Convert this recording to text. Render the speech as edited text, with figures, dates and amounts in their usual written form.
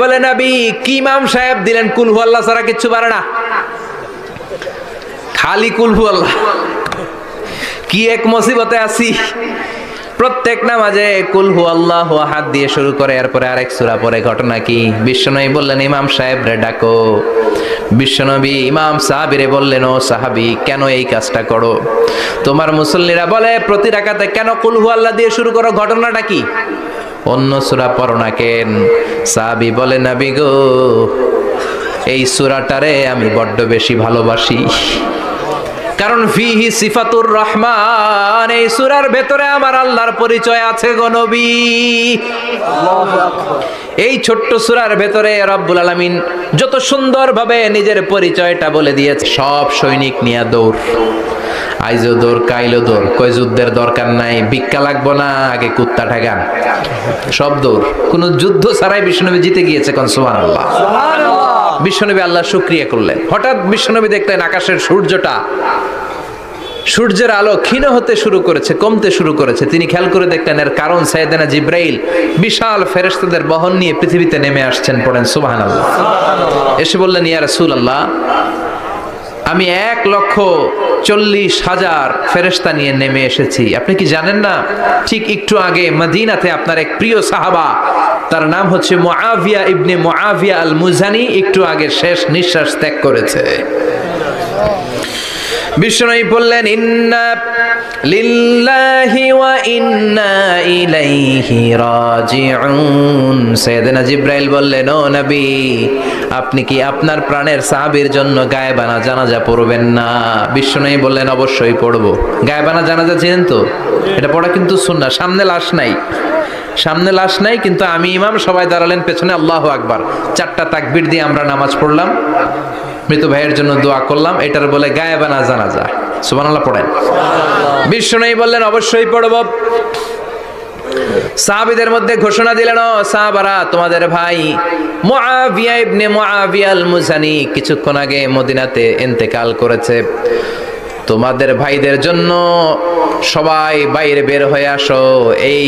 বলে নবী কি ইমাম সাহেব দিলেন, কুল হু আল্লাহ ছাড়া কিচ্ছু পারে না, খালি কুল হু আল্লাহ। কি এক মুসিবতে আছি, প্রত্যেক নামাজে কুল হু আল্লাহু আহাদ দিয়ে শুরু করে, এরপরে আরেক সূরা পড়ে। ঘটনা কি? বিশ্বনবী বললেন ইমাম সাহেব রে ডাকো। বিশ্বনবী ইমাম সাহাবীরে বললেন ও সাহাবী কেন এই কাজটা করো? তোমার মুসল্লিরা বলে প্রতি রাকাতে কেন কুল হু আল্লাহ দিয়ে শুরু করো, ঘটনাটা কি? অন্য সূরা পড়ো না কেন? সাহাবী বলে নবী গো এই সূরাটারে আমি বড্ড বেশি ভালোবাসি, কারণ ফিহি সিফাতুর রহমান, এই সূরার ভেতরে আমার আল্লাহর পরিচয় আছে গো নবী। এই ছোট্ট সূরার ভেতরে রব্বুল আলামিন যত সুন্দরভাবে নিজের পরিচয়টা বলে দিয়েছে। সব সৈনিক নিয়ে দৌড়, আইজো দৌড় কাইলো দৌড়, কই যুদ্ধের দরকার নাই, ভিক্ষা লাগবো না, আগে কুত্তা ঠেকান, সব দৌড়। কোন যুদ্ধ ছাড়াই বিশ্বনবী জিতে গিয়েছে, কোন সুবহানাল্লাহ। বিশ্বনবী আল্লাহ শুকরিয়া করলেন। হঠাৎ বিশ্বনবী দেখলেন আকাশের সূর্যের আলো ক্ষীণ হতে শুরু করেছে, কমতে শুরু করেছে। তিনি খেয়াল করে দেখলেন এর কারণ সাইয়েদনা জিবরাইল বিশাল ফেরেশতাদের বহন নিয়ে পৃথিবীতে নেমে আসছেন। পড়েন সুবহানাল্লাহ। এসে বললেন ইয়া রাসূলুল্লাহ আমি 1,40,000 ফেরেশতা নিয়ে নেমে এসেছি, আপনি কি জানেন না ঠিক একটু আগে মদিনাতে আপনার এক প্রিয় সাহাবা, তার নাম হচ্ছে মুআবিয়া ইবনে মুআবিয়া আল মুজানি, একটু আগে শেষ নিঃশ্বাস ত্যাগ করেছে। বিষ্ণু বললেন ইন্না লিল্লাহি ওয়া ইন্না ইলাইহি রাজিউন। সাইয়েদনা জিবরাইল বললেন ও নবী আপনি কি আপনার প্রাণের সাহাবীর জন্য গায়েবানা জানাজা পড়বেন না? বিষ্ণু বললেন অবশ্যই পড়বো। গায়েবানা জানাজা চেনেন তো? এটা পড়া কিন্তু সুন্নাহ। সামনে লাশ নাই, কিন্তু আমি ইমাম, সবাই দাঁড়ালেন পেছনে, আল্লাহু আকবার, 4টা তাকবীর দিয়ে আমরা নামাজ পড়লাম, মৃত ভাইয়ের জন্য দোয়া করলাম, এটার বলে গায়েবানা জানাজা। সুবহানাল্লাহ পড়েন। বিশ্বনবী বললেন অবশ্যই পড়ব। সাহাবীদের মধ্যে ঘোষণা দিলেন ও সাহাবারা তোমাদের ভাই মুআবিয়া ইবনে মুআবিয়া আল মুজানি কিছুক্ষণ আগে মদিনাতে ইন্তেকাল করেছে, তোমাদের ভাইদের জন্য সবাই বাইরে বের হয়ে আসো। এই